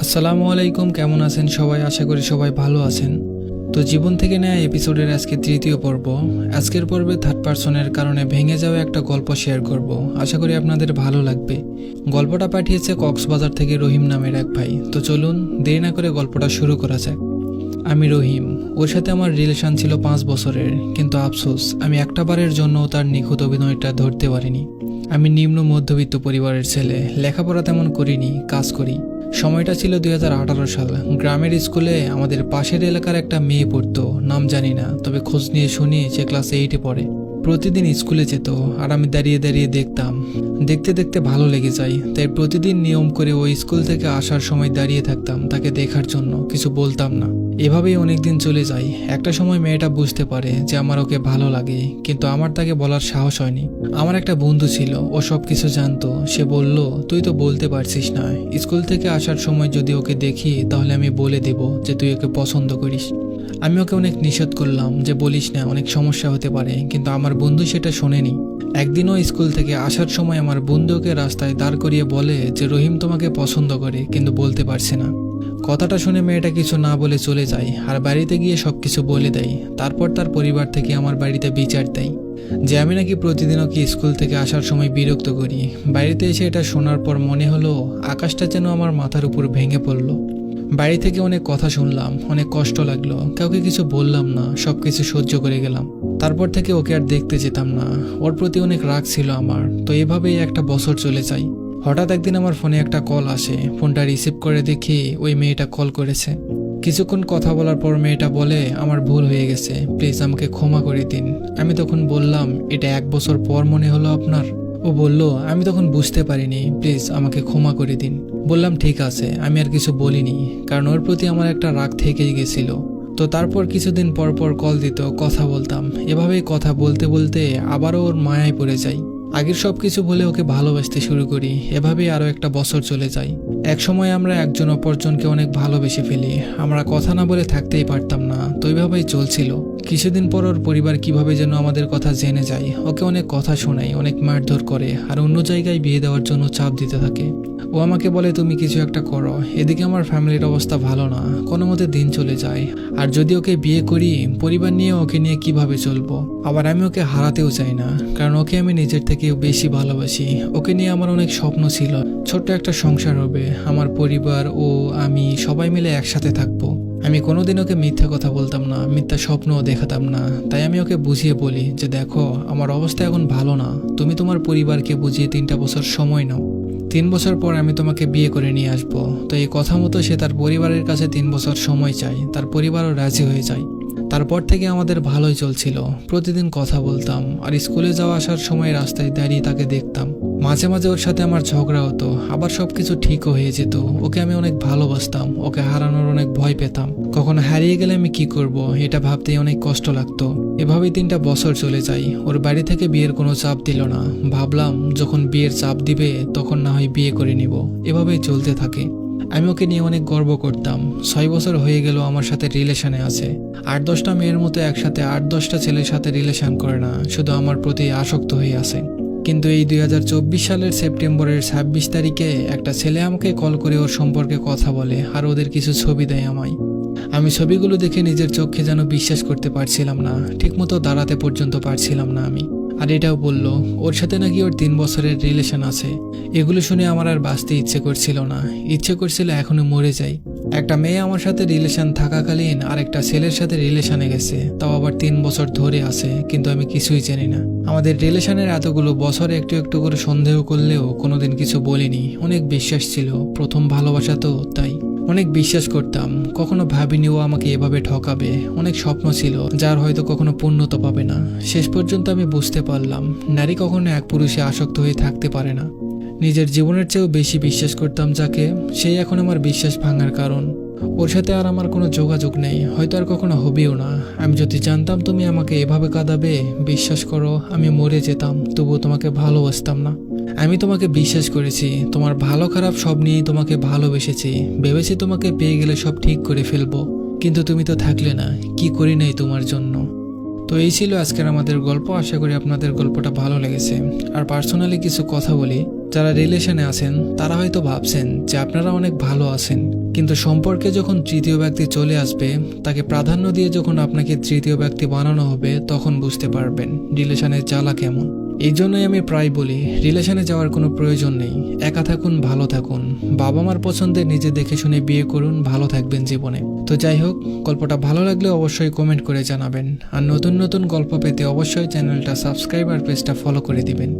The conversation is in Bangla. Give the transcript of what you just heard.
আসসালামু আলাইকুম, কেমন আছেন সবাই? আশা করি সবাই ভালো আছেন। তো জীবন থেকে নেয়া এপিসোডের আজকে তৃতীয় পর্ব। আজকের পর্বে থার্ড পার্সনের কারণে ভেঙে যাওয়া একটা গল্প শেয়ার করব। আশা করি আপনাদের ভালো লাগবে। গল্পটা পাঠিয়েছে কক্সবাজার থেকে রহিম নামের এক ভাই। তো চলুন দেরি না করে গল্পটা শুরু করা যাক। আমি রহিম, ওর সাথে আমার রিলেশন ছিল 5 বছরের, কিন্তু আফসোস আমি একটা বারের জন্য তার নিখুঁত অভিনয়টা ধরতে পারিনি। আমি নিম্ন মধ্যবিত্ত পরিবারের ছেলে, লেখাপড়া তেমন করিনি, কাজ করি। সময়টা ছিল 2018 সাল। গ্রামের স্কুলে আমাদের পাশের এলাকার একটা মেয়ে পড়তো, নাম জানি না, তবে খোঁজ নিয়ে শুনি সে ক্লাস 8-এ পড়ে। প্রতিদিন স্কুলে যেত আর আমি দাঁড়িয়ে দাঁড়িয়ে দেখতাম। দেখতে দেখতে ভালো লেগে যায়, তাই প্রতিদিন নিয়ম করে ওই স্কুল থেকে আসার সময় দাঁড়িয়ে থাকতাম তাকে দেখার জন্য, কিছু বলতাম না। এভাবেই অনেকদিন চলে যায়। একটা সময় মেয়েটা বুঝতে পারে যে আমার ওকে ভালো লাগে, কিন্তু আমার তাকে বলার সাহস হয়নি। আমার একটা বন্ধু ছিল, ও সব কিছু জানতো। সে বলল, তুই তো বলতে পারছিস না, স্কুল থেকে আসার সময় যদি ওকে দেখি তাহলে আমি বলে দেব যে তুই ওকে পছন্দ করিস। আমি ওকে অনেক নিষেধ করলাম যে বলিস না, অনেক সমস্যা হতে পারে, কিন্তু আমার বন্ধু সেটা শোনেনি। একদিনও স্কুল থেকে আসার সময় আমার বন্ধুকে রাস্তায় দাঁড় করিয়ে বলে যে রহিম তোমাকে পছন্দ করে, কিন্তু বলতে পারছে না। কথাটা শুনে মেয়েটা কিছু না বলে চলে যায় আর বাড়িতে গিয়ে সবকিছু বলে দেয়। তারপর তার পরিবার থেকে আমার বাড়িতে বিচার দেয় যে আমি নাকি প্রতিদিন ওকে স্কুল থেকে আসার সময় বিরক্ত করি। বাড়িতে এসে এটা শোনার পর মনে হলো আকাশটা যেন আমার মাথার উপর ভেঙে পড়লো। বাড়ি থেকে অনেক কথা শুনলাম, অনেক কষ্ট লাগলো, কাউকে কিছু বললাম না, সবকিছু সহ্য করে গেলাম। তারপর থেকে ওকে আর দেখতে যেতাম না। ওর প্রতি অনেক রাগ ছিল আমার। তো এভাবেই একটা বছর চলে যায়। হঠাৎ একদিন আমার ফোনে একটা কল আসে। ফোনটা রিসিভ করে দেখি ওই মেয়েটা কল করেছে। কিছুক্ষণ কথা বলার পর মেয়েটা বলে, আমার ভুল হয়ে গেছে, প্লিজ আমাকে ক্ষমা করে দিন। আমি তখন বললাম, এটা 1 বছর পর মনে হলো আপনার? ও বলল, আমি তখন বুঝতে পারিনি, প্লিজ আমাকে ক্ষমা করে দিন। বললাম ঠিক আছে। আমি আর কিছু বলিনি, কারণ ওর প্রতি আমার একটা রাগ থেকেই গেছিল। তো তারপর কিছুদিন পর পর কল দিত, কথা বলতাম। এভাবেই কথা বলতে বলতে আবারও ওর মায়ায় পড়ে যাই। আগের সব কিছু বলে ওকে ভালোবাসতে শুরু করি। এভাবেই আরও একটা বছর চলে যায়। এক সময় আমরা একজন অপরজনকে অনেক ভালোবেসে ফেলি। আমরা কথা না বলে থাকতেই পারতাম না। তো এইভাবেই চলছিল। কিছুদিন পর ওর পরিবার কিভাবে যেন আমাদের কথা জেনে যায়। ওকে অনেক কথা শোনায়, অনেক মারধর করে, আর অন্য জায়গায় বিয়ে দেওয়ার জন্য চাপ দিতে থাকে। ও আমাকে বলে, তুমি কিছু একটা করো। এদিকে আমার ফ্যামিলির অবস্থা ভালো না, কোনো মতে দিন চলে যায়। আর যদি ওকে বিয়ে করি, পরিবার নিয়ে ওকে নিয়ে কিভাবে চলবো? আবার আমি ওকে হারাতেও চাই না, কারণ ওকে আমি নিজের থেকেও বেশি ভালোবাসি। ওকে নিয়ে আমার অনেক স্বপ্ন ছিল, ছোট্ট একটা সংসার হবে, আমার পরিবার ও আমি সবাই মিলে একসাথে থাকবো। আমি কোনোদিন ওকে মিথ্যা কথা বলতাম না, মিথ্যা স্বপ্নও দেখাতাম না। তাই আমি ওকে বুঝিয়ে বলি যে দেখো, আমার অবস্থা এখন ভালো না, তুমি তোমার পরিবারকে বুঝিয়ে 3টা বছর সময় নাও। 3 বছর পর আমি তোমাকে বিয়ে করে নিয়ে আসবো। তো এই কথা মতো সে তার পরিবারের কাছে 3 বছর সময় চায়। তার পরিবারও রাজি হয়ে যায়। তারপর থেকে আমাদের ভালোই চলছিল। প্রতিদিন কথা বলতাম, আর স্কুলে যাওয়া আসার সময় রাস্তায় দাঁড়িয়ে তাকে দেখতাম। মাঝে মাঝে ওর সাথে আমার ঝগড়া হতো, আবার সবকিছু ঠিকও হয়ে যেত। ওকে আমি অনেক ভালোবাসতাম, ওকে হারানোর অনেক ভয় পেতাম। কখনো হারিয়ে গেলে আমি কি করব, এটা ভাবতেই অনেক কষ্ট লাগতো। এভাবেই 3টা বছর চলে যায়। ওর বাড়ি থেকে বিয়ের কোনো চাপ দিল না। ভাবলাম যখন বিয়ের চাপ দিবে তখন না হয় বিয়ে করে নিব। এভাবেই চলতে থাকে। আমি ওকে নিয়ে অনেক গর্ব করতাম। 6 বছর হয়ে গেল আমার সাথে রিলেশনে আছে। 8-10টা মেয়ের মতো একসাথে 8-10টা ছেলের সাথে রিলেশন করে না, শুধু আমার প্রতি আসক্ত হয়ে আছে। কিন্তু এই 2024 সালের সেপ্টেম্বরের 26 তারিখে একটা ছেলে আমাকে কল করে ওর সম্পর্কে কথা বলে, আর ওদের কিছু ছবি দেয় আমায়। আমি ছবিগুলো দেখে নিজের চোখে যেন বিশ্বাস করতে পারছিলাম না, ঠিকমতো দাঁড়াতে পর্যন্ত পারছিলাম না আমি। আর এটাও বলল ওর সাথে নাকি ওর 3 বছরের রিলেশন আছে। এগুলো শুনে আমার আর বাঁচতে ইচ্ছে করছিল না, ইচ্ছে করছিল এখনো মরে যাই। একটা মেয়ে আমার সাথে রিলেশন থাকাকালীন আরেকটা ছেলের সাথে রিলেশনে গেছে, তাও আবার 3 বছর ধরে আছে, কিন্তু আমি কিছুই জানি না। আমাদের রিলেশনের এতগুলো বছরে একটু একটু করে সন্দেহ করলেও কোনোদিন কিছু বলিনি। অনেক বিশ্বাস ছিল, প্রথম ভালোবাসা তো, তাই অনেক বিশ্বাস করতাম। কখনো ভাবিনি ও আমাকে এভাবে ঠকাবে। অনেক স্বপ্ন ছিল যার হয়তো কখনো পূর্ণতা পাবে না। শেষ পর্যন্ত আমি বুঝতে পারলাম নারী কখনো এক পুরুষে আসক্ত হয়ে থাকতে পারে না। নিজের জীবনের চেয়েও বেশি বিশ্বাস করতাম যাকে, সেই এখন আমার বিশ্বাস ভাঙার কারণ। ওর সাথে আর আমার কোনো যোগাযোগ নেই, হয়তো আর কখনো হবেও না। আমি যদি জানতাম তুমি আমাকে এভাবে কাঁদাবে, বিশ্বাস করো আমি মরে যেতাম, তবুও তোমাকে ভালোবাসতাম না। আমি তোমাকে বিশ্বাস করেছি, তোমার ভালো খারাপ সব নিয়েই তোমাকে ভালোবেসেছি। ভেবেছি তোমাকে পেয়ে গেলে সব ঠিক করে ফেলবো, কিন্তু তুমি তো থাকলে না, কি করি নাই তোমার জন্য। তো এই ছিল আজকের আমাদের গল্প। আশা করি আপনাদের গল্পটা ভালো লেগেছে। আর পার্সোনালি কিছু কথা বলি, যারা রিলেশনে আছেন তারা হয়তো ভাবছেন যে আপনারা অনেক ভালো আছেন, কিন্তু সম্পর্কে যখন তৃতীয় ব্যক্তি চলে আসবে, তাকে প্রাধান্য দিয়ে যখন আপনাকে তৃতীয় ব্যক্তি বানানো হবে, তখন বুঝতে পারবেন রিলেশনের জ্বালা কেমন। এই জন্যই আমি প্রায় বলি, রিলেশনে যাওয়ার কোনো প্রয়োজন নেই। একা থাকুন, ভালো থাকুন, বাবা মার পছন্দে নিজে দেখে শুনে বিয়ে করুন, ভালো থাকবেন জীবনে। তো যাই হোক, গল্পটা ভালো লাগলে অবশ্যই কমেন্ট করে জানাবেন। আর নতুন নতুন গল্প পেতে অবশ্যই চ্যানেলটা সাবস্ক্রাইব আর পেজটা ফলো করে দিবেন।